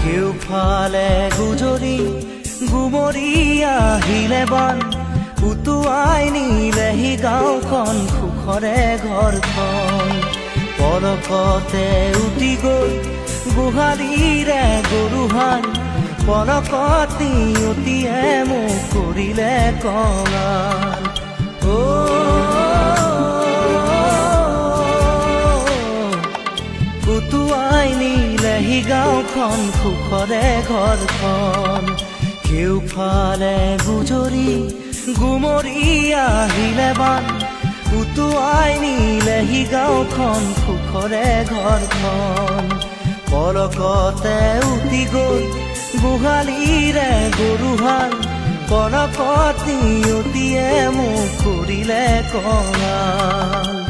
কেউফালে গুজৰি গুমৰি আহিলে বান উটুৱাই নিলেহি গাঁওখন সুখৰে ঘৰখন পলকতে উটি গৈ গোহালিৰে গৰুহাল পলকত নিয়তিয়ে মোক কৰিলে কঙাল উটুৱাই নিলেহি গাঁওখন সুখৰে ঘৰখন কেউফালে গুজৰি গুমৰি আহিলে বান উটুৱাই নিলেহি গাঁওখন সুখৰে ঘৰখন পলকতে উটি গৈ গোহালিৰে গৰুহাল পলকত নিয়তিয়ে মোক কৰিলে কঙাল